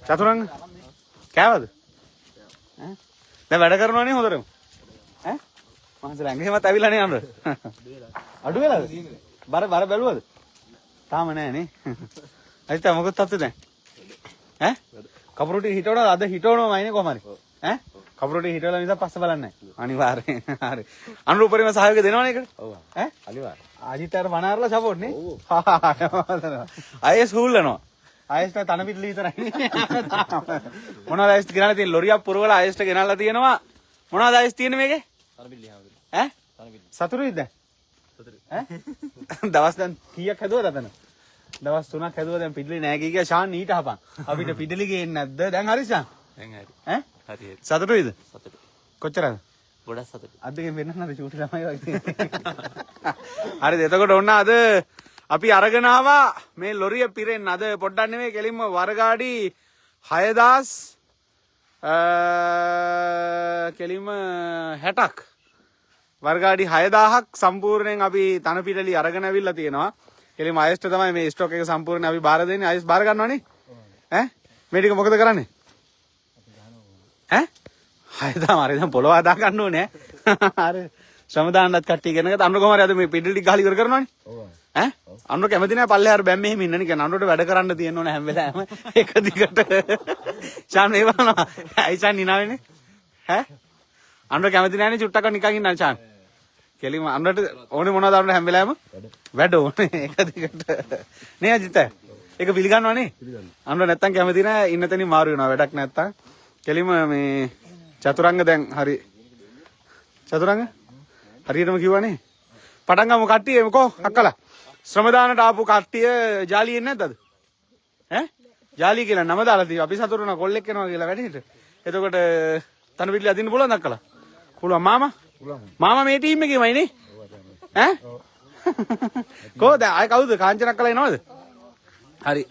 චතුරංග කෑවද? දැන් වැඩ කරනවනේ හොඳටම. ඈ? මහන්සි ළඟෙමත් ඇවිල්ලා නේ අnder. අඩු වෙලාද? බර බැලුවද? තාම නෑ නේ. අයිත මොකද තත්ත්වය දැන්? ඈ? කපුරුටි හිටවනවා අද හිටවනවායිනේ කොහම හරි. ඈ? කපුරුටි හිටවලා නිසා පස්ස බලන්නේ නැහැ. අනිවාර්යෙන්. හරි. අනුරූපරිම සහයෝගය දෙනවනේ ඒකට? ඔව්. ඈ? අනිවාර්යෙන්. ආජිත්‍යර වනාරලා සපෝට් නේ? ඔව්. අයස් හුල්ලනවා. අයස්ට තන පිටලි විතරයි. මොනවද අයස්ට ගෙනල්ලා තියෙන්නේ? ලොරියක් පුරවලා අයස්ට ගෙනල්ලා තියෙනවා. මොනවද අයස් තියෙන්නේ මේකේ? තන පිටලි හැමදේම. ඈ? තන පිටලි. සතුටුයිද දැන්? සතුටුයි. ඈ? දවස් දැන් කීයක් හැදුවද අතන? දවස් 3ක් හැදුවා දැන් පිටලි නෑ කිය ෂාන් ඊට හපන්. අපිට පිටලි ගේන්නේ නැද්ද? දැන් හරි ෂාන්. දැන් හරි. ඈ? හරි. සතුටුයිද? සතුටුයි. කොච්චරද? ගොඩක් සතුටුයි. අද්දකින් වෙන්නන්නද චූටි ළමයි වගේ. හරිද? එතකොට ඔන්න අද අපි අරගෙන ආවා මේ ලොරිය පිරෙන්න. අද පොඩ්ඩක් නෙමෙයි කෙලින්ම වරගාඩි 6000 කෙලින්ම 60ක් වරගාඩි 6000ක් සම්පූර්ණයෙන් අපි තන පිටලි අරගෙන අවිල්ලා තියෙනවා. කෙලින්ම අයස්ට තමයි මේ ස්ටොක් එක සම්පූර්ණයෙන් අපි බාර දෙන්නේ. අයස් බාර ගන්නවනේ. ඈ? මේ ටික මොකද කරන්නේ? ඈ? 6000 මාරේ දැන් පොළව හදා ගන්න ඕනේ ඈ. හරි. ශ්‍රම දාන්නත් කට්ටිය ගෙනගත්ත අන්න කොහමද අද මේ පිටලි ටික ගහලා ඉවර කරනවනේ. ඔව්. ඈ? අන්න කැමති නැහැ පල්ලෙහාර බැම් මෙහෙම ඉන්නනේ. කියන්නේ අන්නට වැඩ කරන්න තියෙන්න ඕනේ හැම වෙලාවෙම එක දිගට. ෂාන් මේ බලනවා. අයිෂාන් නිනාවේනේ. ඈ? අන්න කැමති නැහැනේ චුට්ටක් නිකන් ඉන්න ෂාන්. කෙලින්ම අන්නට ඕනේ මොනවද අන්න හැම වෙලාවෙම? වැඩ ඕනේ එක දිගට. නේ අජිත? ඒක පිළිගන්නවා නේ? පිළිගන්නවා. අන්න නැත්තම් කැමති නැහැ ඉන්න තැනින් මාරු වෙනවා වැඩක් නැත්තම්. කෙලින්ම මේ චතුරංග දැන් හරි. චතුරංග හරියටම කිව්වනේ. පටන් ගමු කට්ටිය මොකෝ අක්කලා. ශ්‍රම දානට ආපු කට්ටිය ජාලියෙන් නැද්ද අද? ඈ? ජාලිය කියලා නම දාලා තියෙනවා. අපි සතුටු වෙනවා කොල්ලෙක් එනවා කියලා වැඩේට. එතකොට තන පිටලි අදින්න පුළුවන්ද අක්කලා? පුළුවන් මාමා? පුළුවන්. මාමා මේ ටීම් එකේමයි නේ? ඈ? කොහොද? ආය කවුද? කාංචන අක්කලා එනවද? හරි.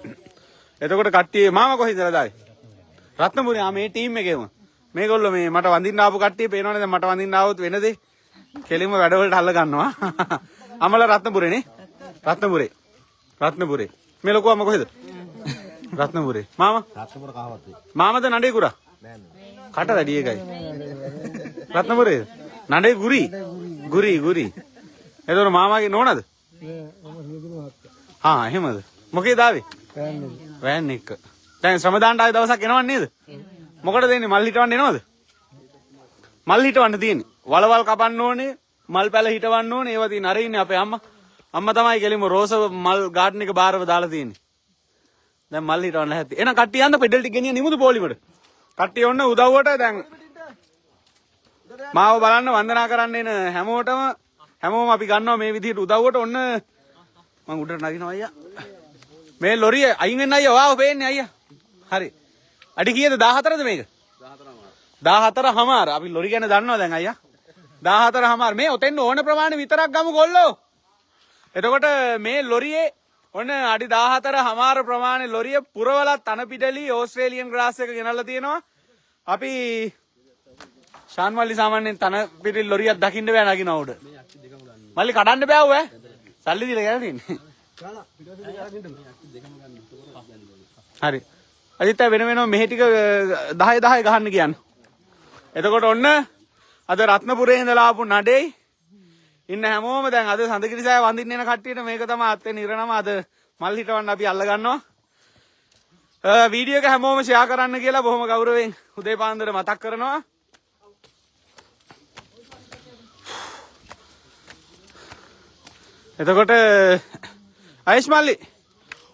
එතකොට කට්ටිය මාමා කොහෙන්ද දායි? රත්නපුරේ මේ ටීම් එකේම. මේගොල්ලෝ මේ මට වඳින්න ආපු කට්ටිය පේනවනේ දැන් මට වඳින්න ආවොත් වෙන දේ. කෙලින්ම වැඩවලට අල්ල ගන්නවා. අමල රත්නපුරේ නේ? රත්නපුරේ. මේ ලොකු අම්ම කොහෙද? රත්නපුරේ. මාමා? රත්නපුර කහවත්තේ. මාමද නඩේ කුරා? නෑ නෑ. කට වැඩි එකයි. රත්නපුරේ. නඩේ ගුරි. එතකොට මාමාගේ නෝනද? හා එහෙමද? මොකේද ආවේ? වෑන් එක. දැන් ශ්‍රම දාන්න ආවේ දවසක් එනවන්නේ නේද? මොකටද එන්නේ? මල් හිටවන්න එනවද? මල් හිටවන්න තියෙන්නේ. වලවල් කපන්න ඕනේ, මල් පැල හිටවන්න ඕනේ. ඒවා තියෙන අර ඉන්නේ අපේ අම්මා. අම්මා තමයි කෙලින්ම රෝස මල් ගාඩන් එක බාරව දාලා තියෙන්නේ. දැන් මල් හිටවන්න හැටි. එහෙනම් කට්ටිය යන්න පෙඩල් ටික ගෙනියන්න නිමුද පොලිමට. කට්ටිය ඔන්න උදව්වට දැන් මාව බලන්න වන්දනා කරන්න එන හැමෝම අපි ගන්නවා මේ විදිහට උදව්වට ඔන්න මම උඩට නගිනවා අයියා. මේ ලොරිය අයින් වෙන්න අයියා ඔයාව පේන්නේ අයියා. හරි. අඩි කීයද 14ද මේක? 14මාර. අපි ලොරි ගැන දන්නවා දැන් අයියා. 14මාර. මේ ඔතෙන් ඕන ප්‍රමාණය විතරක් ගමු ගොල්ලෝ. එතකොට මේ ලොරියේ ඔන්න අඩි 14මාර ප්‍රමාණය ලොරිය පුරවලා තන පිටලි ඕස්ට්‍රේලියන් ග්‍රාස් එක ගෙනල්ලා තියෙනවා. අපි ෂාන් මල්ලි සාමාන්‍යයෙන් තන පිටලි ලොරියක් දකින්න බෑ නගිනවා උඩ. මල්ලි කඩන්න බෑ ඌ ඈ. සල්ලි දීලා ගන්න තියෙන්නේ. හරි. අදිට වෙන වෙනම මෙහෙ ටික 10 ගහන්න කියන්න. එතකොට ඔන්න අද රත්නපුරේ ඉඳලා ආපු නඩේ ඉන්න හැමෝම දැන් අද සඳකිරිසෑය වඳින්න එන කට්ටියට මේක තමයි අත්වෙන ඉරණම අද මල් හිටවන්න අපි අල්ල ගන්නවා. වීඩියෝ එක හැමෝම ෂෙයා කරන්න කියලා බොහොම ගෞරවයෙන් උදේ පාන්දර මතක් කරනවා. එතකොට අයිෂ් මල්ලි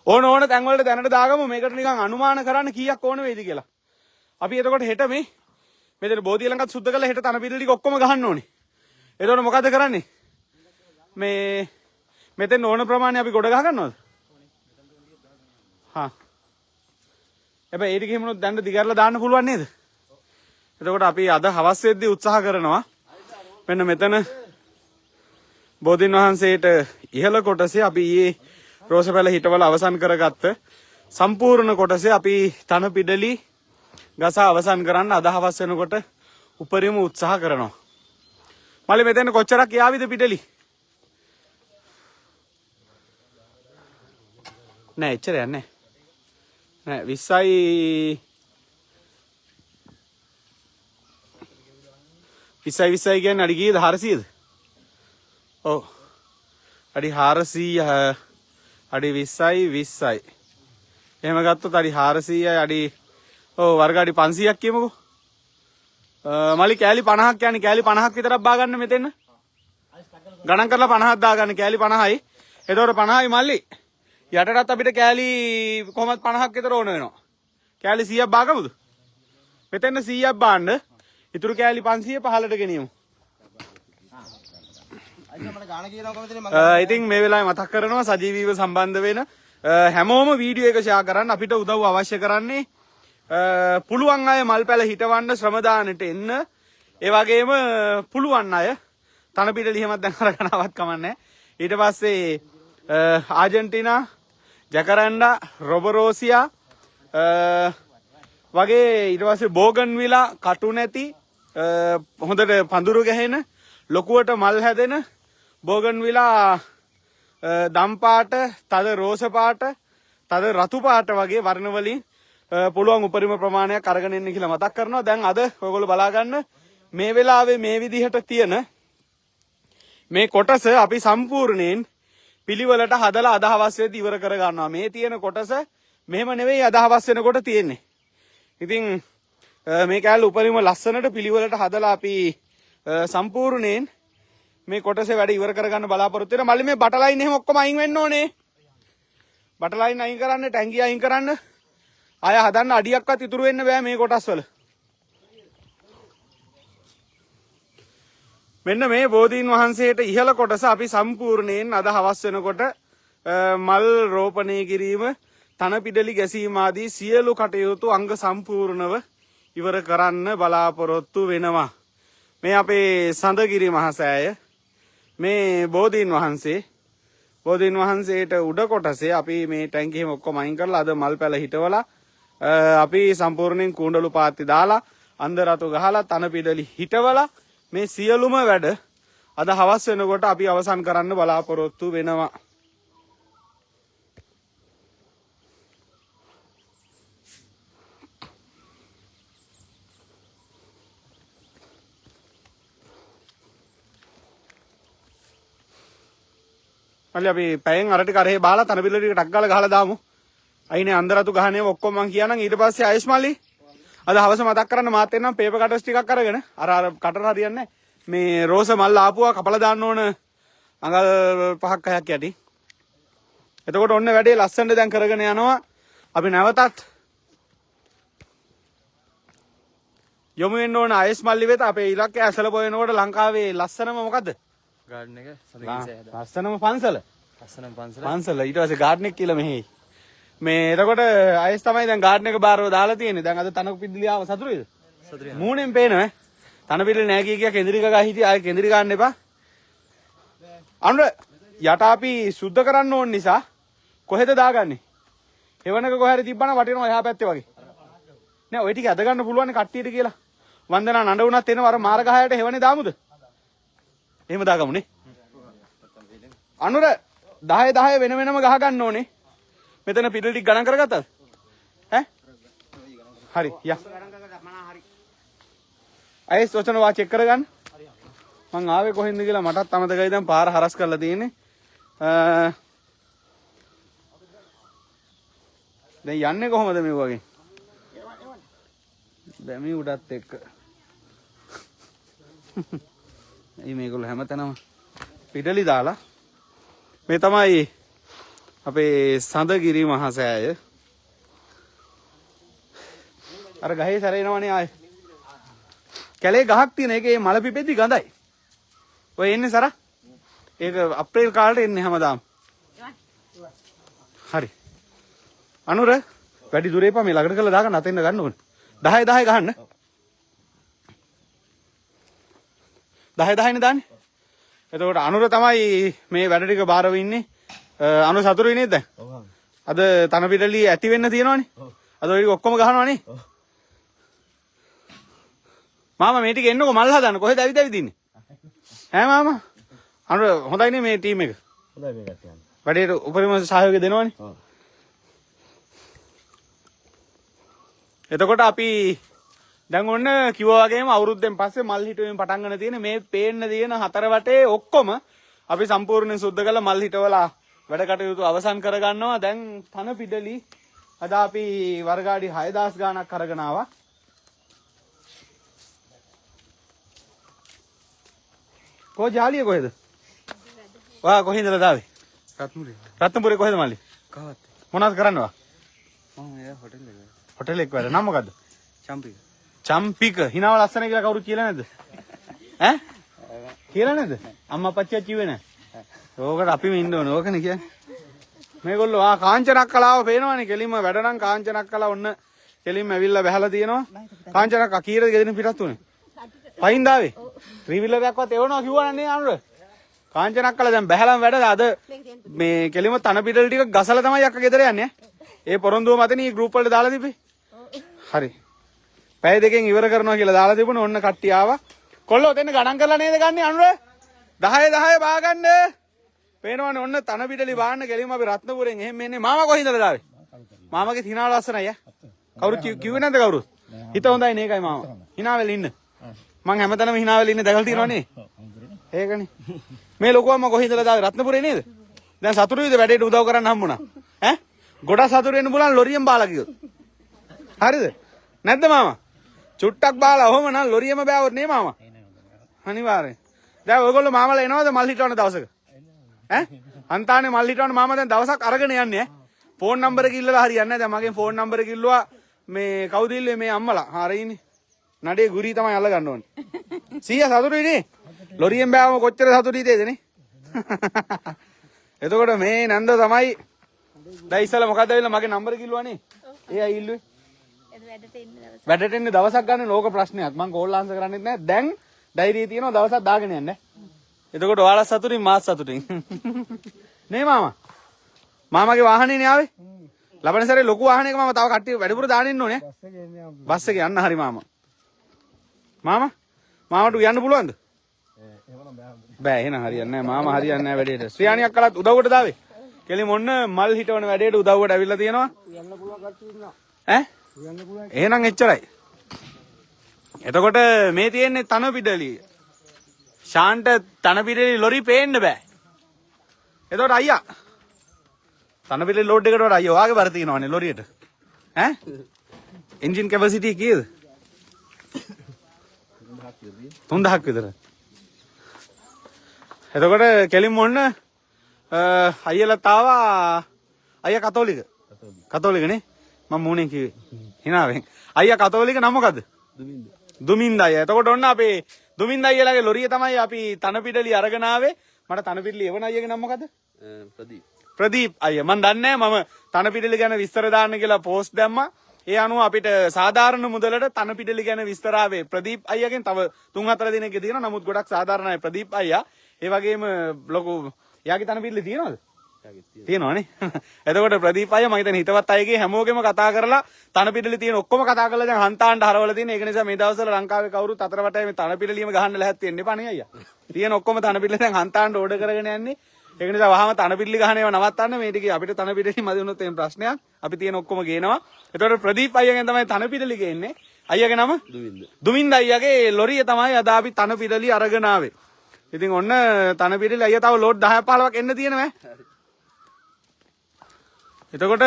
ඕන තැන් වලට දැනට දාගමු මේකට නිකන් අනුමාන කරන්න කීයක් ඕන වේද කියලා. අපි එතකොට හෙට මේ මෙතන බෝධිය ළඟත් සුද්ධ කරලා හෙට තන පිටි ටික ඔක්කොම ගහන්න ඕනේ. එතකොට මොකද කරන්නේ? මේ මෙතෙන් ඕන ප්‍රමාණය අපි ගොඩ ගහ ගන්නවද? හා. හැබැයි ඒ ටික හිමුනොත් දැන් දිගහැරලා දාන්න පුළුවන් නේද? එතකොට අපි අද හවස් වෙද්දී උත්සාහ කරනවා මෙන්න මෙතන බෝධින් වහන්සේට ඉහළ කොටසේ අපි ඊයේ රෝසපැල හිටවල අවසන් කරගත්ත සම්පූර්ණ කොටසේ අපි තන පිඩලි ගසා අවසන් කරන්න අද හවස් වෙනකොට උපරිම උත්සාහ කරනවා. මල්ලි මෙතන කොච්චරක් යාවිද පිඩලි? නෑ එච්චර යන්නේ නෑ 20යි 20 කියන්නේ අඩි කීයද 400ද? ඔව්. අඩි 400 අඩි 20යි. එහෙම ගත්තොත් අඩි 400යි අඩි වර්ග අඩි 500ක් කියමුකෝ. මලි කෑලි 50ක් කියන්නේ කෑලි 50ක් විතරක් බා ගන්න මෙතෙන්. ගණන් කරලා 50ක් දාගන්න කෑලි 50යි. එතකොට 50යි මල්ලි. යටටත් අපිට කෑලි කොහොමද 50ක් විතර ඕන වෙනවා. කෑලි 100ක් බාගමුද? මෙතෙන් 100ක් බාන්න. ඉතුරු කෑලි 500 පහලට ගෙනියමු. ඉතින් මේ වෙලාවේ මතක් කරනවා සජීවීව සම්බන්ධ වෙන හැමෝම වීඩියෝ එක ෂෙයා කරන්න. අපිට උදව් අවශ්‍ය කරන්නේ පුළුවන් අය මල් පැල හිටවන්න ශ්‍රම දාන්නට එන්න. ඒ වගේම පුළුවන් අය තන පිට ලියමක් දැන් අරගෙනවත් කමන්නේ. ඊට පස්සේ ආජන්ටිනා, ජැකරන්ඩා, රොබරෝසියා වගේ ඊට පස්සේ බෝගන්විලා කටු නැති හොඳට පඳුරු ගැහෙන ලොකුවට මල් හැදෙන බෝගන්විලා දම් පාට, තද රෝස පාට, තද රතු පාට වගේ වර්ණ වලින් පුළුවන් උපරිම ප්‍රමාණයක් අරගෙන එන්න කියලා මතක් කරනවා. දැන් අද ඔයගොල්ලෝ බලා ගන්න මේ වෙලාවේ මේ විදිහට තියෙන මේ කොටස අපි සම්පූර්ණයෙන් පිළිවෙලට හදලා අද හවස් වෙද්දී ඉවර කර ගන්නවා. මේ තියෙන කොටස මෙහෙම නෙවෙයි අද හවස් වෙනකොට තියෙන්නේ. ඉතින් මේ කැලේ උපරිම ලස්සනට පිළිවෙලට හදලා අපි සම්පූර්ණයෙන් මේ කොටසේ වැඩ ඉවර කරගන්න බලාපොරොත්තු වෙනවා. මල්ලි මේ බටලයින් එහෙම ඔක්කොම අයින් වෙන්න ඕනේ. බටලයින් අයින් කරන්න, ටැංකිය අයින් කරන්න. ආය හදන්න අඩියක්වත් ඉතුරු වෙන්න බෑ මේ කොටස් වල. මෙන්න මේ බෝධීන් වහන්සේට ඉහළ කොටස අපි සම්පූර්ණයෙන් අද හවස් වෙනකොට මල් රෝපණය කිරීම, තන පිඩලි ගැසීම ආදී සියලු කටයුතු අංග සම්පූර්ණව ඉවර කරන්න බලාපොරොත්තු වෙනවා. මේ අපේ සඳගිරි මහසෑය මේ බෝධීන් වහන්සේට උඩ කොටසේ අපි මේ ටැංකියෙම ඔක්කොම අයින් කරලා අද මල් පැල හිටවලා අපි සම්පූර්ණයෙන් කුණ්ඩලු පාත්ති දාලා අන්ද රතු ගහලා තන පිඩලි හිටවලා මේ සියලුම වැඩ අද හවස් වෙනකොට අපි අවසන් කරන්න බලාපොරොත්තු වෙනවා. මල්ලි අපි පැයෙන් අර ටික අරහේ බාලා තන පිඩලි ටික ටක් ගාලා ගහලා දාමු. අයිනේ අන්ද රතු ගහන්නේ ඔක්කොම මං කියනනම් ඊට පස්සේ ආයෙත් මල්ලි අද හවස මතක් කරන්න මාත් එන්නම් පේපර් කටර්ස් ටිකක් අරගෙන අර කටර හරියන්නේ මේ රෝස මල් ආපුවා කපලා දාන්න ඕන අඟල් 5ක් 6ක් යටි. එතකොට ඔන්න වැඩේ ලස්සනට දැන් කරගෙන යනවා. අපි නැවතත් යමු වෙන්න ඕන ආයෙත් මල්ලි වෙත. අපේ ඉලක්කය ඇසල පොයනකොට ලංකාවේ ලස්සනම මොකද්ද? ගාඩන් එක ලස්සනම පන්සල. පන්සල ඊට පස්සේ ගාඩන් එක කියලා මෙහි. මේ එතකොට අයස් තමයි දැන් ගාඩන් එක බාරව දාලා තියෙන්නේ. දැන් අද තනක පිද්දලි ආව සතුටුයිද? සතුටුයි. මූණෙන් පේනවා තන පිළිල නෑ කිය කෙන්දිරික ගහ හිටිය ආයේ කෙන්දිරි ගන්න එපා. අනුර යට අපි සුද්ධ කරන්න ඕන නිසා කොහෙද දාගන්නේ? එවනක කොහේ හරි තිබ්බනම් වටිනවා එහා පැත්තේ වගේ. නෑ ඔය ටික අද ගන්න පුළුවන් කට්ටියට කියලා. වන්දනා නඩ වුණත් එනවා අර මාර ගහයට හෙවනේ දාමුද? එහෙම දාගමුනේ. අනුර 10 වෙන වෙනම ගහ ගන්න ඕනේ. මෙතන පිටල ටික ගණන් කරගත්තද? ඈ? හරි යා. අයස් ඔතන වා චෙක් කරගන්න. මං ආවේ කොහෙන්ද කියලා මටත් අමතකයි. දැන් පාර හරස් කරලා තියෙන්නේ. දැන් යන්නේ කොහමද මේ වගේ? දැන් මේ උඩත් එක්ක. මේ මේගොල්ලෝ හැමතැනම පිටලි දාලා මේ තමයි අපේ සඳගිරි මහසෑය. අර ගහේ සැරේනවනේ ආයේ. කැලේ ගහක් තියෙන එකේ මල පිපෙද්දි ගඳයි. ඔය එන්නේ සරා. ඒක අප්‍රේල් කාලේ එන්නේ හැමදාම. හරි. අනුර වැඩි දුරේ පා මේ ළඟට කරලා දාගන්න අතෙන්ද ගන්න ඕනේ. 10 ගහන්න. 10 නේ දාන්නේ. එතකොට අනුර තමයි මේ වැඩ ටික බාරව ඉන්නේ. අනුර සතුටුයි නේද දැන්? ඔව්. අද තන පිටලි ඇති වෙන්න තියෙනවනේ. අද ඔය ටික ඔක්කොම ගහනවනේ. ඔව්. මාමා මේ ටික එන්නකො මල් හදන්න කොහෙද ඇවිත් ඉන්නේ? ඈ මාමා. අනුර හොඳයිනේ මේ ටීම් එක. හොඳයි මේ කට්ටිය. වැඩේට උපරිම සහයෝගය දෙනවනේ. ඔව්. එතකොට අපි දැන් ඔන්න කිව්වා වගේම අවුරුද්දෙන් පස්සේ මල් හිටුවෙන් පටන් ගන්න තියෙන මේ පේන්න තියෙන හතර වටේ ඔක්කොම අපි සම්පූර්ණයෙන් සුද්ධ කරලා මල් හිටවලා වැඩ කටයුතු අවසන් කරගන්නවා. දැන් තන පිඩලි අද අපි වර්ගාඩි 6000 ගාණක් අරගෙන ආවා. කො ජාලිය කොහෙද? වා කොහෙන්ද දාවේ? රත්නපුරේ. රත්නපුරේ කොහෙද මල්ලි? කවත්. මොනවද කරන්නව? මම එයා හොටෙල් එක. හොටෙල් එක වැඩ නම මොකද්ද? චම්පික. චම්පික. හිනාව ලස්සන කියලා කවුරු කියලා නැද්ද? ඈ? කියලා නැද්ද? අම්මා අපච්චිය කිව්වේ නැහැ. ඕකට අපිම ඉන්න ඕනේ. ඕකනේ කියන්නේ. මේගොල්ලෝ කාංචනක් කලාව පේනවනේ. කෙලින්ම වැඩ නම් කාංචනක් කලාව ඔන්න කෙලින්ම ඇවිල්ලා බහලා තියෙනවා. කාංචනක් කීරද ගෙදින පිටත් උනේ? පයින් දාවේ. ත්‍රිවිලරයක්වත් එවනවා කිව්වා නේ අනුර. කාංචනක් කළා දැන් බහැලම වැඩ අද මේ කෙලිම තන පිටල් ටික ගසලා තමයි අක්ක ගෙදර යන්නේ. ඒ පොරොන්දුව මතනේ ගෲප් වලට දාලා තිබ්බේ. හරි. පැය දෙකෙන් ඉවර කරනවා කියලා දාලා තිබුණා. ඔන්න කට්ටිය ආවා. කොල්ලෝ දෙන්න ගණන් කරලා නේද ගන්නෙ අනුර? 10 බා ගන්න. පේනවනේ ඔන්න තන පිටලි බාන්න කෙලිම අපි රත්නපුරෙන් එහෙම එන්නේ. මාමා කොහින්දද දාවේ? මාමාගේ හිනාව ලස්සනයි ඈ. කවුරු කිව්වේ නැද්ද කවුරුත්? හිත හොඳයි නේකයි මාමා. හිනාවෙල ඉන්න. මං හැමතැනම හිනාවෙල ඉන්නේ දැකලා තියෙනවනේ. ඒකනේ. මේ ලොකුවම්ම කොහින්දලා දාවේ රත්නපුරේ නේද? දැන් සතුටුයිද වැඩේට උදව් කරන්න හම්බුණා? ඈ? ගොඩක් සතුටු වෙන්න පුළුවන් ලොරියෙන් බාලා කිව්වොත්. හරිද? නැද්ද මාමා? චුට්ටක් බාලා ඔහොම නම් ලොරියම බෑවොත් නේ මාමා. අනිවාර්යෙන්. දැන් ඔයගොල්ලෝ මාමලා එනවද මල් හිටවන දවසක? ඈ? අන්තානේ මල් හිටවන මාමා දැන් දවසක් අරගෙන යන්නේ ඈ. ෆෝන් නම්බර එක ඉල්ලලා හරියන්නේ නැහැ. දැන් මගෙන් ෆෝන් නම්බර එක ඉල්ලුවා මේ කවුද ඉල්ලුවේ මේ අම්මලා. හරියිනේ. නඩේ ගුරි තමයි අල්ල ගන්න ඕනේ. 100 සතුටුයි නේ? ලොරියෙන් බෑවම කොච්චර සතුටුයිද නේ? එතකොට මේ නන්ද තමයි දැන් ඉස්සලා මොකද්ද වෙලා මගේ නම්බර කිල්ලුවානේ. ඒ අය ඉල්ලුවේ. වැඩට එන්න දවසක් ගන්න ලෝක ප්‍රශ්නයක්. මම කෝල් ආන්සර් කරන්නෙත් නැහැ. දැන් ඩයිරියේ තියෙනවා දවසක් දාගෙන යන්න. එතකොට ඔයාලා සතුටින් මාත් සතුටින්. නේ මාමා? මාමාගේ වාහනේ නේ ආවේ? ලබන සැරේ ලොකු වාහනයක මම තව කට්ටිය වැඩිපුර දාන්න ඉන්න ඕනේ. බස් එකේ යන්න හරි මාමා. මාමා? මාමට යන්න පුළුවන්ද? බෑ එහෙනම් හරියන්නේ නැහැ. මාමා හරියන්නේ නැහැ වැඩේට. ශ්‍රියාණියක් කළත් උදව්වට දාවේ. කෙලිම ඔන්න මල් හිටවන වැඩේට උදව්වට ඇවිල්ලා තියෙනවා. යන්න පුළුවන් කට්ටිය ඉන්නවා. ඈ? යන්න පුළුවන්. එහෙනම් එච්චරයි. එතකොට මේ තියෙන්නේ තන පිටලි. ශාන්ට තන පිටලි ලොරි පේන්න බෑ. එතකොට අයියා තන පිටලි ලෝඩ් එකට වඩා අයියා ඔයාගේ බර තියෙනවනේ ලොරියට. ඈ? එන්ජින් කැපැසිටි කීයද? 3000ක් විතර. එතකොට කෙලින්ම ඔන්න අයියලත් ආවා. අයියා කතෝලික. කතෝලික නේ? මම මූණෙන් කිව්වේ. හිනාවෙන්. අයියා කතෝලික නම මොකද්ද? දුමින්ද. දුමින්ද අයියා. එතකොට ඔන්න අපේ දුමින්ද අයියලාගේ ලොරිය තමයි අපි තන පිටලි අරගෙන ආවේ. මට තන පිටලි එවන අයියාගේ නම මොකද්ද? ප්‍රදීප්. ප්‍රදීප් අයියා. මම දන්නේ නැහැ මම තන පිටලි ගැන විස්තර දාන්න කියලා පෝස්ට් දැම්මා. ඒ අනුව අපිට සාධාරණ මුදලට තන පිටලි ගැන විස්තර ආවේ ප්‍රදීප් අයියාගෙන්. තව 3-4 දිනක තියෙනවා. නමුත් ගොඩක් සාධාරණයි ප්‍රදීප් අයියා. ඒ වගේම ලොකු යාගේ තන පිටලි තියෙනවද? තියෙනවනේ. එතකොට ප්‍රදීප අයියා මම හිතන්නේ හිතවත් අයගේ හැමෝගෙම කතා කරලා තන පිටලි තියෙන ඔක්කොම කතා කරලා දැන් හන්තාන්ට හරවලා තියෙන. ඒක නිසා මේ දවස්වල ලංකාවේ කවුරුත් අතර වටේ මේ තන පිටලියම ගහන්න ලැහැත් වෙන්න එපා නේ අයියා. තියෙන ඔක්කොම තන පිටලි දැන් හන්තාන්ට ඕඩර් කරගෙන යන්නේ. ඒක නිසා වහම තන පිටලි ගහන ඒවා නවත්තන්න. මේ ටික අපිට තන පිටලි මදි වුණොත් එහෙම ප්‍රශ්නයක්. අපි තියෙන ඔක්කොම ගේනවා. එතකොට ප්‍රදීප අයියාගෙන් තමයි තන පිටලි ගේන්නේ. අයියාගේ නම? දුමින්ද. දුමින්ද අයියාගේ ලොරිය තමයි අද අපි තන පිටලි අරගෙන ආවේ. ඉතින් ඔන්න තන පිටලි අයියා තව ලෝඩ් 10-15ක් එන්න තියෙනවා. එතකොට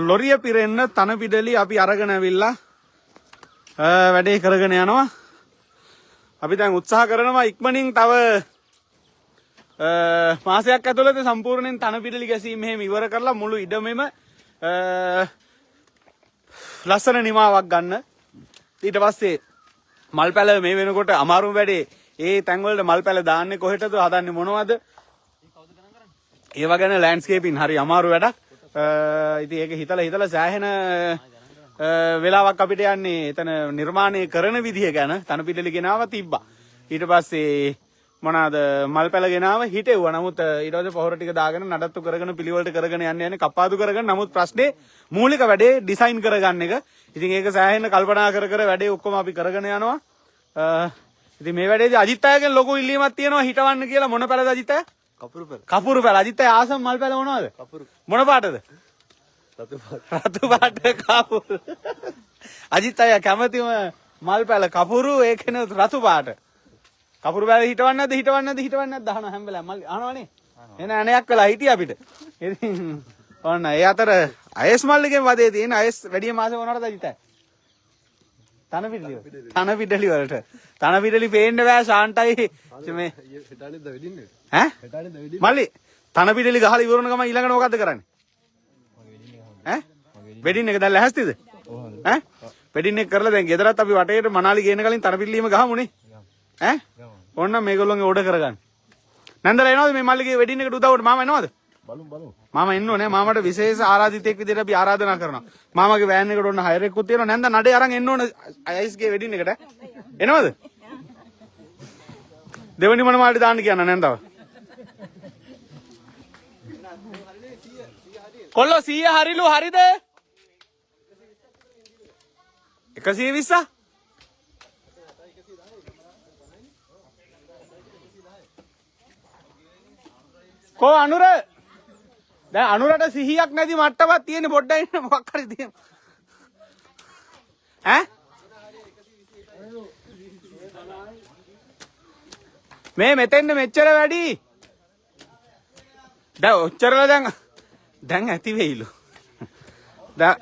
ලොරිය පිරෙන්න තන පිටලි අපි අරගෙන ඇවිල්ලා වැඩේ කරගෙන යනවා. අපි දැන් උත්සාහ කරනවා ඉක්මනින් තව මාසයක් ඇතුළත සම්පූර්ණයෙන් තන පිටලි ගැසීම මෙහෙම ඉවර කරලා මුළු ඉඩමෙම ලස්සන නිමාවක් ගන්න. ඊට පස්සේ මල් පැල මේ වෙනකොට අමාරුම වැඩේ ඒ තැන් වලට මල් පැල දාන්නේ කොහෙටද හදන්නේ මොනවද? ඒව ගැන ලෑන්ඩ්ස්කේපින් හරි අමාරු වැඩක්. ඉතින් ඒක හිතලා සෑහෙන වෙලාවක් අපිට යන්නේ එතන නිර්මාණය කරන විදිහ ගැන. තන පිටලි ගෙනාව තිබ්බා. ඊට පස්සේ මොනවාද මල් පැල ගෙනාව හිටෙව්වා. නමුත් ඊට පස්සේ පොහොර ටික දාගෙන නඩත්තු කරගෙන පිළිවෙලට කරගෙන යන්නේ කපාදු කරගෙන. නමුත් ප්‍රශ්නේ මූලික වැඩේ ඩිසයින් කරගන්න එක. ඉතින් ඒක සෑහෙන කල්පනා කර වැඩේ ඔක්කොම අපි කරගෙන යනවා. ඉතින් මේ වැඩේදී අජිත් අයගෙන් ලොකු ඉල්ලීමක් තියෙනවා හිටවන්න කියලා. මොන පැලද අජිත් අය? කපුරු පැල. කපුරු පැල. අජිත් අය ආසම මල් පැල මොනවද? කපුරු. මොන පාටද? රතු පාට කපුරු. අජිත් අය කැමතිම මල් පැල කපුරු ඒකන රතු පාට. කපුරු පැල හිටවන්නද අහන හැම වෙලාවෙම මල් අහනවනේ. එන අනයක් වෙලා හිටිය අපිට. ඉතින් ඔන්න ඒ අතර අයස් මල්ලිගෙන් වදේ තියෙන අයස් වැඩි මාස වුණාට දැජිතයි. තන පිටලි වලට. තන පිටලි පේන්න බෑ ශාන්ටයි මේ හෙටානේද වෙඩින්නේ? ඈ? හෙටානේද වෙඩින්නේ? මල්ලි තන පිටලි ගහලා ඉවරන ගමන් ඊළඟට මොකද්ද කරන්නේ? ඈ? වෙඩින් එක දැන් ලැහැස්තිද? ඈ? වෙඩින් එක කරලා දැන් ගෙදරත් අපි වටේට මනාලි ගේන කලින් තන පිටලිම ගහමුනේ. ඈ? ඕන්න මේගොල්ලෝගේ ඕඩර් කරගන්න. නැන්දලා එනවද මේ මල්ලිගේ වෙඩින් එකට උදව්වට මාමා එනවද? බලමු. මාමා එන්න ඕනේ. මාමට විශේෂ ආරාධිතයෙක් විදිහට අපි ආරාධනා කරනවා. මාමාගේ වෑන් එකට ඕන හයර් එකකුත් තියෙනවා. නැන්ද නඩේ අරන් එන්න ඕනේ අයිස්ගේ වෙඩින් එකට. එනවද? දෙවනි මනමාලට දාන්න කියන්න නැන්දව. කොල්ලෝ 100 හරිලු හරිද? 120? කෝ අනුර දැන් අනුරට සිහියක් නැති මට්ටමක් තියෙන පොඩ්ඩක් ඉන්න මොකක් හරි තියෙන ඈ මේ මෙතෙන්ද මෙච්චර වැඩි දැන් ඔච්චරලා දැන් ඇති වෙයිලු දැන්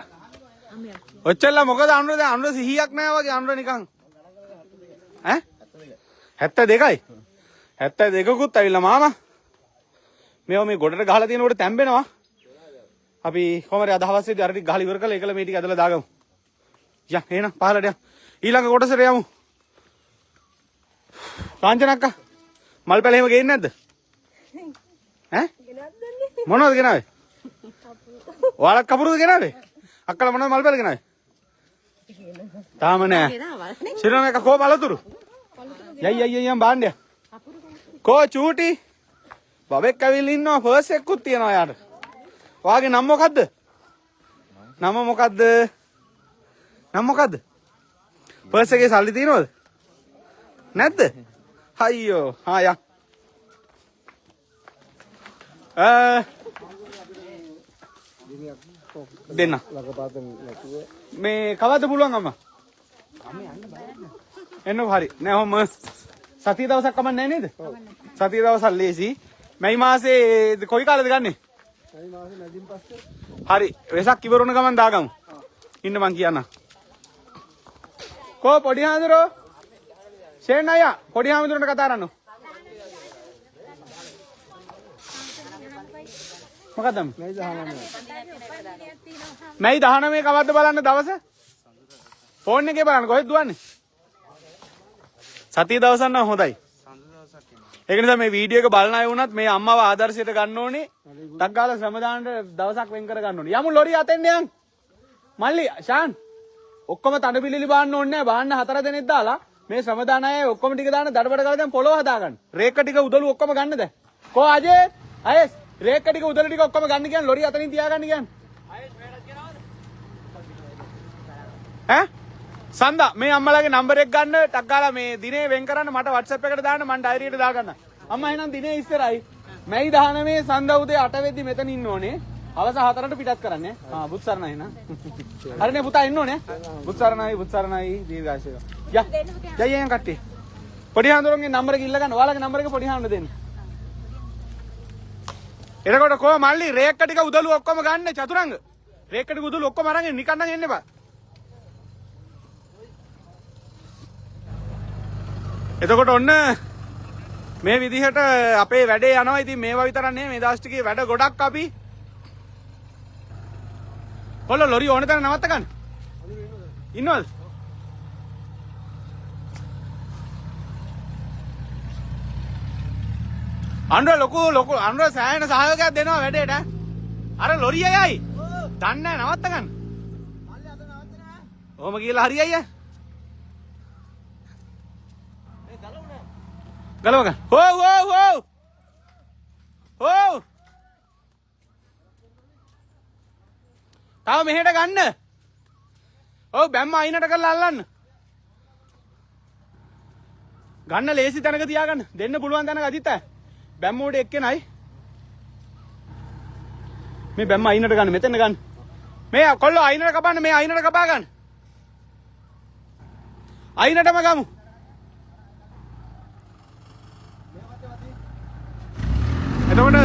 ඔච්චරලා මොකද අනුර දැන් අනුර සිහියක් නැහැ වගේ අනුර නිකන් ඈ 72යි 72කුත් ඇවිල්ලා මාමා මේ ගොඩට ගහලා තියෙනකොට තැම්බෙනවා. අපි කොහමද අද හවසේදී අර ටික ගහලා ඉවර කරලා ඒකල මේ ටික ඇදලා දාගමු. යා එහෙනම් පහලට යමු. ඊළඟ කොටසට යමු. කාංචනක්කා මල් පැල එහෙම ගේන්නේ නැද්ද? ඈ? මොනවද ගෙනාවේ? ඔයාලා කපුරුද ගෙනාවේ? අක්කලා මොනවද මල් පැල ගෙනාවේ? තාම නෑ. ශිරෝණක කෝ බලතුරු? යයි බාණ්ඩය. කෝ චූටි බබෙක් ඇවිල්ලා ඉන්නවා ෆර්ස් එකකුත් තියනවා යාට. ඔයාගේ නම මොකද්ද? නම මොකද්ද? ෆර්ස් එකේ සල්ලි තියනවද? නැද්ද? අයියෝ. යා. දෙන්න. මේ කවද්ද පුළුවන් අම්මා? එන්න හරි. නෑ ඔහම සතිය දවසක් කමන්නේ නේද? සතිය දවසක් ලේසි. මැයි මාසේ කොයි කාලෙද ගන්නෙ? මැයි මාසේ නැදින් පස්සේ. හරි. වෙසක් ඉවර වුණ ගමන් දාගමු. ඉන්න මං කියන්න. කෝ පොඩි හාමුදුරෝ? ෂේන් අයියා පොඩි හාමුදුරන්ට කතා කරන්න. මොකක්ද? මැයි 19 කවද්ද බලන්න දවස? ෆෝන් එකේ බලන්න කොහෙද දුවන්නේ? සතිය දවසක් නම් හොඳයි. ඒක නිසා මේ වීඩියෝ එක බලන අය වුණත් මේ අම්මව ආදර්ශයට ගන්න ඕනේ. ටක් ගාලා ශ්‍රමදානට දවසක් වෙන් කර ගන්න ඕනේ. යමු ලොරිය අතෙන් යන්. මල්ලි ෂාන් ඔක්කොම තඩපිලිලි බාන්න ඕනේ නැහැ. බාන්න 4 දෙනෙක් දාලා මේ ශ්‍රමදාන අය ඔක්කොම ටික දාන්න දඩබඩ කරලා දැන් පොළොව හදා ගන්න. රේක ටික උදළු ඔක්කොම ගන්න දැන්. කෝ අජේ අයස් රේක ටික උදළු ටික ඔක්කොම ගන්න කියන්නේ ලොරිය අතනින් තියාගන්න කියන්නේ. අයස් මේකට කියනවද? ඈ සන්දා මේ අම්මලාගේ නම්බර් එක ගන්න ටක් ගාලා මේ දිනේ වෙන් කරන්න මට WhatsApp එකට දාන්න මම ඩයරියට දාගන්න. අම්මා එහෙනම් දිනේ ඉස්සරයි. මැයි 19 සන්දා උදේ 8 වෙද්දි මෙතන ඉන්න ඕනේ. හවස 4ට පිටත් කරන්නේ. බුත් සරණයි එහෙනම්. හරිනේ පුතා ඉන්න ඕනේ. බුත් සරණයි දීර්ඝායුෂ. යයයන් කට්ටිය. පොඩි හාමුදුරන්ගේ නම්බර එක ඉල්ල ගන්න. ඔයාලගේ නම්බර එක පොඩි හාමුදුරන් දෙන්න. එතකොට කො මල්ලි රේක්ක ටික උදළු ඔක්කොම ගන්න චතුරංග. රේක්ක ටික උදළු ඔක්කොම අරන් නිකන් නම් එන්න එපා. එතකොට ඔන්න මේ විදිහට අපේ වැඩේ යනවා. ඉතින් මේවා විතරක් නෙමෙයි මේ දවස් ටිකේ වැඩ ගොඩක් අපි. කොල්ල ලොරි ඕන තැන නවත්ත ගන්න. ඉන්නවද? අnder ලොකු අnder සෑහෙන සහයෝගයක් දෙනවා වැඩේට. අර ලොරිය යයි. දන්නේ නැහැ නවත්ත ගන්න. මල්ලි අද නවත්ත නැහැ. ඔහොම කියලා හරි අයියා. ගලව ගන්න. හෝ තාම මෙහෙට ගන්න. ඔව් බැම්ම අයිනට කරලා අල්ලන්න. ගන්න ලේසි තැනක තියාගන්න. දෙන්න පුළුවන් තැනක අදිත. බැම්ම උඩ එක්කෙනයි. මේ බැම්ම අයිනට ගන්න. මෙතන ගන්න. මේ කොල්ලෝ අයිනට කපන්න. මේ අයිනට කපා ගන්න. අයිනටම ගමු. එතකොට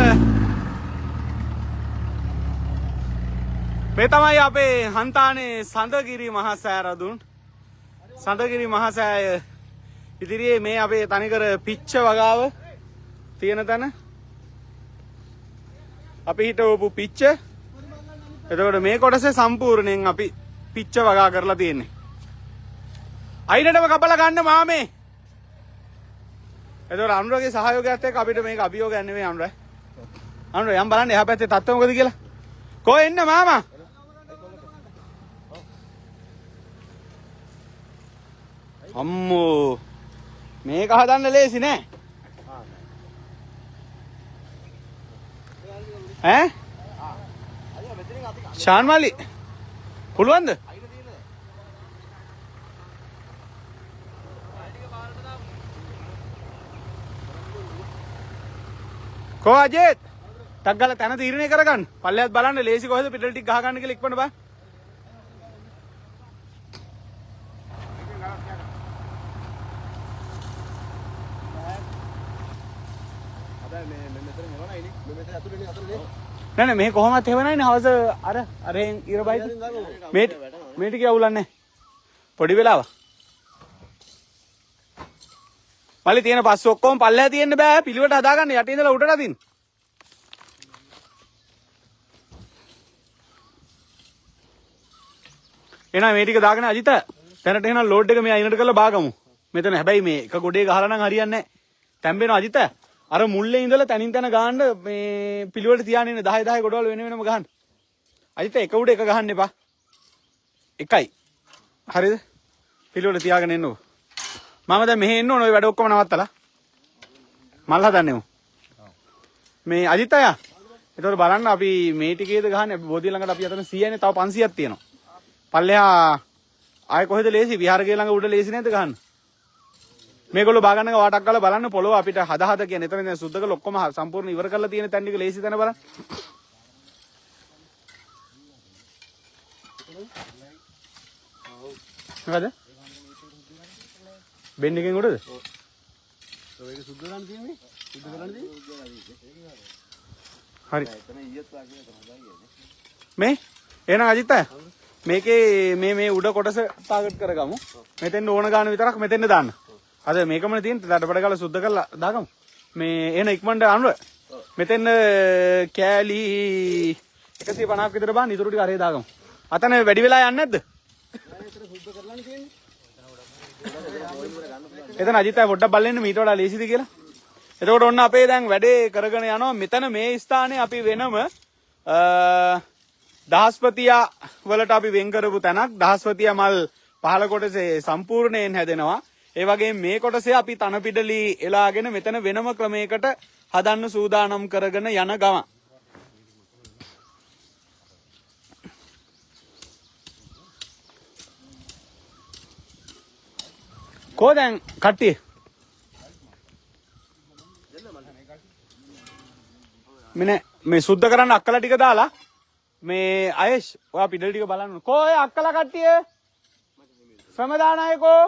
මේ තමයි අපේ හන්තානේ සඳගිරි මහා සෑරදුන්. සඳගිරි මහා සෑය ඉදිරියේ මේ අපේ තනිකර පිච්ච වගාව තියෙන තැන අපි හිටවපු පිච්ච. එතකොට මේ කොටසේ සම්පූර්ණයෙන් අපි පිච්ච වගා කරලා තියෙන්නේ. අයිනටම කපලා ගන්න මාමේ. එතකොට අනුරගේ සහයෝගයත් එක්ක අපිට මේක අභියෝගයක් නෙවෙයි අනුර. අනුර යම් බලන්න එහා පැත්තේ තත්ත්වය මොකද කියලා. කොහෙ එන්න මාමා? අම්මෝ මේක හදන්න ලේසි නෑ. ඈ? ශාන්මලි පුළුවන්ද? කො අජේත් ටක් ගාලා තැන තීරණය කරගන්න. පල්ලෙහාත් බලන්න ලේසි කොහෙද පිටල් ටික ගහ ගන්න කියලා ඉක්මනට බලන්න. නෑ නෑ මේ කොහොමත් එහෙම නැන්නේ හවස අරෙන් ඉර බයිද මේ ටික අවුලන්නේ පොඩි වෙලාව මල්ලි තියෙන පස්ස ඔක්කොම පල්ලෙහා තියෙන්න බෑ පිළිවෙට හදාගන්න යට ඉඳලා උඩට අදින්න එහෙනම් මේ ටික දාගෙන අජිත දැනට එහෙනම් ලෝඩ් එක මේ අයිනට කරලා බාගමු මෙතන හැබැයි මේ එක ගොඩේ ගහලා නම් හරියන්නේ නැහැ තැම්බෙනවා අජිත අර මුල්ලේ ඉඳලා තනින් තන ගහන්න මේ පිළිවෙලට තියාගෙන ඉන්න 10 10 ගොඩවල වෙන වෙනම ගහන්න. අජිත එක උඩ එක ගහන්න එපා. එකයි. හරිද? පිළිවෙලට තියාගෙන එන්නකො. මම දැන් මෙහෙ එන්න ඕන ඔය වැඩ ඔක්කොම නවත්තලා. මල් හදන්නෙමු. මේ අජිත අය. ඒතකොට බලන්න අපි මේ ටිකේද ගහන්නේ අපි බෝධිය ළඟට අපි අතන 100නේ තව 500ක් තියෙනවා. පල්ලෙහා ආයේ කොහෙද ලේසි විහාරකේ ළඟ උඩ ලේසි නේද ගහන්න? මේගොල්ලෝ බාගන්නක වාටක් ගාලා බලන්න පොළොව අපිට හද හද කියන. එතන දැන් සුද්ධ කරලා ඔක්කොම සම්පූර්ණ ඉවර කරලා තියෙන තැන් ටික ලේසි තැන බලන්න. මොකද? බෙන් එකෙන් උඩද? ඔව්. ඒක සුද්ධ කරන්න තියෙන්නේ. සුද්ධ කරන්න තියෙන්නේ. හරි. මේ එහෙනම් අජිත් අය මේකේ මේ උඩ කොටස ටාගට් කරගමු. මෙතෙන් ඕන ගාන විතරක් මෙතෙන් දාන්න. අද මේකම තියෙන දඩබඩ ගාලා සුද්ධ කරලා දාගමු. මේ එන ඉක්මනට අනුර. මෙතෙන් කෑලි 150ක් විතර බාන්න ඉතුරු ටික අරේ දාගමු. අතන වැඩි වෙලා යන්නේ නැද්ද? එතන අජිතයි පොඩ්ඩක් බලන්න මීට වඩා ලේසිද කියලා. එතකොට ඔන්න අපේ දැන් වැඩේ කරගෙන යනවා. මෙතන මේ ස්ථානේ අපි වෙනම දහස්පතියා වලට අපි වෙන් කරපු තැනක්. දහස්පතියා මල් 15 කොටසේ සම්පූර්ණයෙන් හැදෙනවා. ඒ වගේ මේ කොටසේ අපි තනපිඩලි එලාගෙන මෙතන වෙනම ක්‍රමයකට හදන්න සූදානම් කරගෙන යන ගම. කො දැන් කට්ටිය මේ සුද්ධ කරන්න අක්කලා ටික දාලා මේ අයෂ් ඔයා පිඩල් ටික බලන්න. කො ඔය අක්කලා කට්ටිය සමදානායකෝ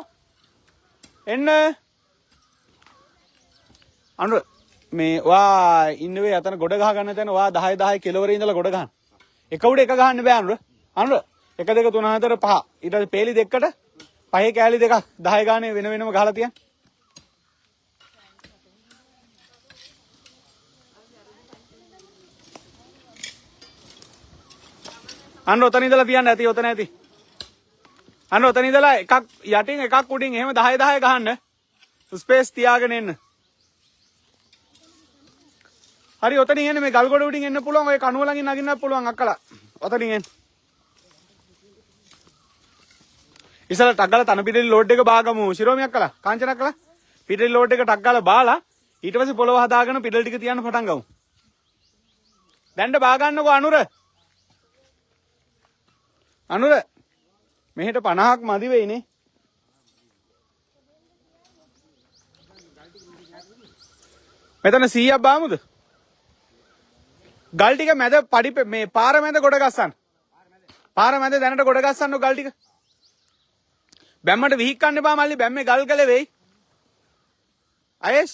එන්න අනුර මේ වා ඉන්නවේ අතන ගොඩ ගහ ගන්න තැන වා 10 10 කෙලවරේ ඉඳලා ගොඩ ගන්න. එක උඩ එක ගහන්න බෑ අනුර. අනුර 1 2 3 4 5 ඊට පස්සේ පේලි දෙකකට පහේ කෑලි දෙකක් 10 ගානේ වෙන වෙනම ගහලා තියන්න. අන්න ඔතන ඉඳලා තියන්න ඇති ඔතන ඇති. අන්න ඔතන ඉඳලා එකක් යටින් එකක් උඩින් එහෙම 10 10 ගහන්න. ස්පේස් තියාගෙන එන්න. හරි ඔතනින් එන්න මේ ගල් ගොඩ උඩින් එන්න පුළුවන්. ඔය කණුව ළඟින් නගින්නත් පුළුවන් අක්කලා. ඔතනින් එන්න. ඉස්සර ටක් ගාලා තන පිටේ ලෝඩ් එක බාගමු. ශිරෝමි අක්කලා කාංචන අක්කලා පිටේ ලෝඩ් එක ටක් ගාලා බාලා ඊට පස්සේ පොළව හදාගෙන පිටල් ටික තියන්න පටන් ගමු. දැන්ඩ බා ගන්නකෝ අනුර. අනුර මෙහෙට 50ක් මදි වෙයිනේ. මෙතන 100ක් බාමුද? ගල් ටික මැද පඩි මේ පාර මැද ගොඩ ගස්සන්න. පාර මැද දැනට ගොඩ ගස්සන්න ගල් ටික. බැම්මට විහික්කන්න එපා මල්ලි බැම්මේ ගල් කැල වෙයි. අයස්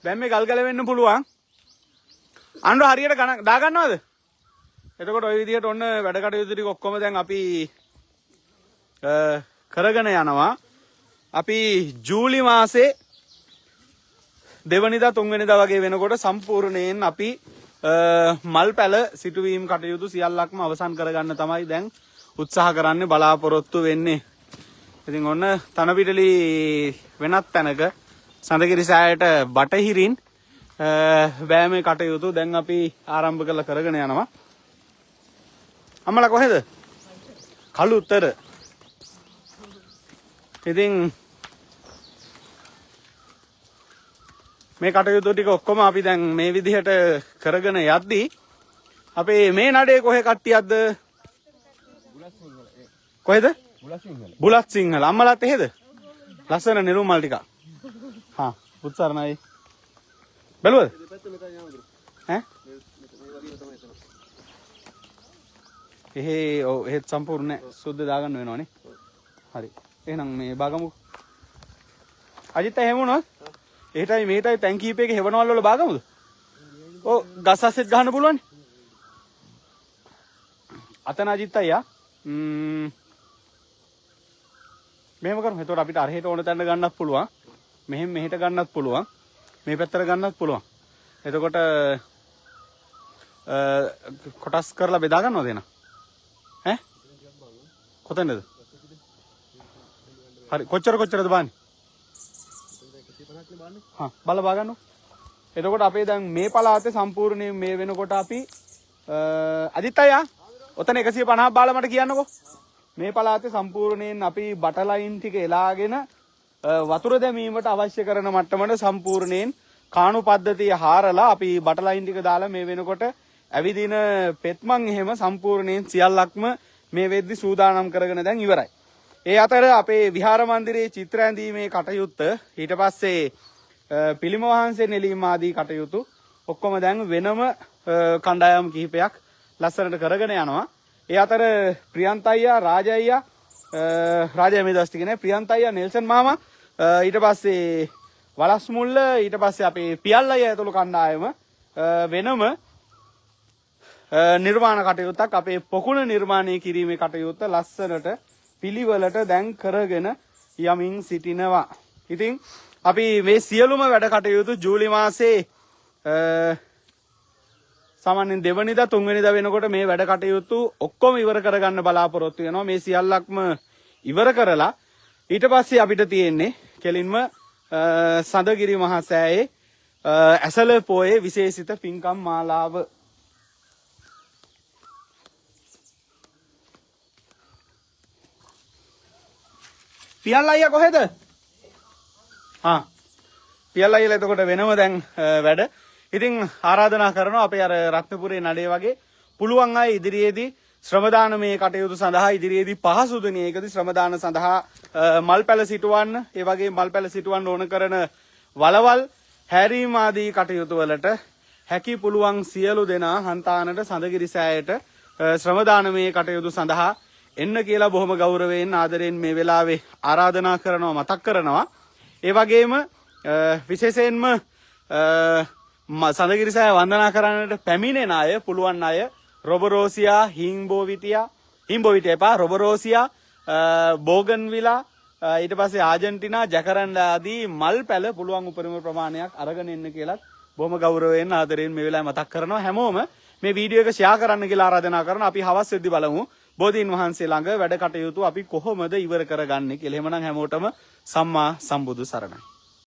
බැම්මේ ගල් කැල වෙන්න පුළුවන්. අඬ හරියට දා ගන්නවද? එතකොට ওই විදිහට ඔන්න වැඩ කටයුතු ටික ඔක්කොම දැන් අපි කරගෙන යනවා. අපි ජූලි මාසේ 2 වෙනිදා 3 වෙනිදා වගේ වෙනකොට සම්පූර්ණයෙන් අපි මල් පැල සිටුවීම් කටයුතු සියල්ලක්ම අවසන් කරගන්න තමයි දැන් උත්සාහ කරන්නේ බලාපොරොත්තු වෙන්නේ. ඉතින් ඔන්න තනපිටලි වෙනත් තැනක සඳකිරි සෑයට බටහිරින් බෑමේ කටයුතු දැන් අපි ආරම්භ කරගෙන යනවා. අම්මලා කොහෙද? කළුතර. ඉතින් මේ කටයුතු ටික ඔක්කොම අපි දැන් මේ විදිහට කරගෙන යද්දී අපේ මේ නඩේ කොහෙ කට්ටියක්ද? කොහෙද? බුලත් සිංහල. අම්මලාත් එහෙද? ලස්සන නිරුම් මල් ටික. හා උත්සරණයි. බැලුවද? ඈ? ඔව් එහෙත් සම්පූර්ණ සුද්ධ දාගන්න වෙනවනේ. හරි. එහෙනම් මේ බාගමු. අජිත් එහෙම වුණොත් එහෙටයි මේටයි ටැංක් කීපයක හෙවනවල් වල බාගමුද? ඔව් ගස් අස්සෙත් ගහන්න පුළුවන්. අතන අජිත් අයියා මෙහෙම කරමු. එතකොට අපිට අරහෙට ඕන තැනට ගන්නත් පුළුවන්. මෙහෙම මෙහෙට ගන්නත් පුළුවන්. මේ පැත්තට ගන්නත් පුළුවන්. එතකොට කොටස් කරලා බෙදා ගන්නවද එන? ඈ? කොතනද? හරි කොච්චරද බාන්නේ? හා බල බා ගන්නකො. එතකොට අපේ දැන් මේ පළාතේ සම්පූර්ණයෙන් මේ වෙනකොට අපි අදිත් අයියා ඔතන 150ක් බාලා මට කියන්නකෝ. මේ පළාතේ සම්පූර්ණයෙන් අපි බට ලයින් ටික එලාගෙන වතුර දැමීමට අවශ්‍ය කරන මට්ටමට සම්පූර්ණයෙන් කාණු පද්ධතිය හාරලා අපි බට ලයින් ටික දාලා මේ වෙනකොට ඇවිදින පෙත්මන් එහෙම සම්පූර්ණයෙන් සියල්ලක්ම මේ වෙද්දි සූදානම් කරගෙන දැන් ඉවරයි. ඒ අතර අපේ විහාර මන්දිරයේ චිත්‍ර ඇඳීමේ කටයුත්ත ඊට පස්සේ පිළිම වහන්සේ නෙලීම ආදී කටයුතු ඔක්කොම දැන් වෙනම කණ්ඩායම් කිහිපයක් ලස්සනට කරගෙන යනවා. ඒ අතර ප්‍රියන්ත අයියා, රාජ අයියා, රාජය මේ දවස් ටික නෑ, ප්‍රියන්ත අයියා, නෙල්සන් මාමා, ඊට පස්සේ වලස් මුල්ල, ඊට පස්සේ අපේ පියල් අයියා ඇතුළු කණ්ඩායම වෙනම නිර්මාණ කටයුත්තක් අපේ පොකුණ නිර්මාණය කිරීමේ කටයුත්ත ලස්සනට පිළිවෙලට දැන් කරගෙන යමින් සිටිනවා. ඉතින් අපි මේ සියලුම වැඩ කටයුතු ජූලි මාසේ සාමාන්‍යයෙන් 2 වෙනිදා 3 වෙනිදා වෙනකොට මේ වැඩ කටයුතු ඔක්කොම ඉවර කරගන්න බලාපොරොත්තු වෙනවා. මේ සියල්ලක්ම ඉවර කරලා ඊට පස්සේ අපිට තියෙන්නේ කෙලින්ම සඳගිරි මහා සෑයේ ඇසළ පොයේ විශේෂිත පින්කම් මාලාව. පියල් අයියා කොහෙද? හා පියල් අයියලා එතකොට වෙනම දැන් වැඩ. ඉතින් ආරාධනා කරනවා අපේ අර රත්නපුරේ නඩේ වගේ පුළුවන් අය ඉදිරියේදී ශ්‍රම දානමේ කටයුතු සඳහා ඉදිරියේදී පහසු දිනයකදී ශ්‍රම දාන සඳහා මල් පැල සිටවන්න, ඒ වගේ මල් පැල සිටවන්න ඕන කරන වලවල් හැරීම ආදී කටයුතු වලට හැකි පුළුවන් සියලු දෙනා හන්තානට සඳගිරි සෑයට ශ්‍රම දානමේ කටයුතු සඳහා එන්න කියලා බොහොම ගෞරවයෙන් ආදරයෙන් මේ වෙලාවේ ආරාධනා කරනවා, මතක් කරනවා. ඒ වගේම විශේෂයෙන්ම සඳගිරි සෑය වන්දනා කරන්නට පැමිණෙන අය පුළුවන් අය රොබරෝසියා, රොබරෝසියා, බෝගන්විලා, ඊට පස්සේ ආජන්ටිනා, ජැකරන්ඩා ආදී මල් පැල පුළුවන් උපරිම ප්‍රමාණයක් අරගෙන එන්න කියලා බොහොම ගෞරවයෙන් ආදරයෙන් මේ වෙලාවේ මතක් කරනවා. හැමෝම මේ වීඩියෝ එක ෂෙයා කරන්න කියලා ආරාධනා කරනවා. අපි හවස් වෙද්දි බලමු බෝධීන් වහන්සේ ළඟ වැඩ කටයුතු අපි කොහොමද ඉවර කරගන්නේ කියලා. එහෙමනම් හැමෝටම සම්මා සම්බුදු සරණයි.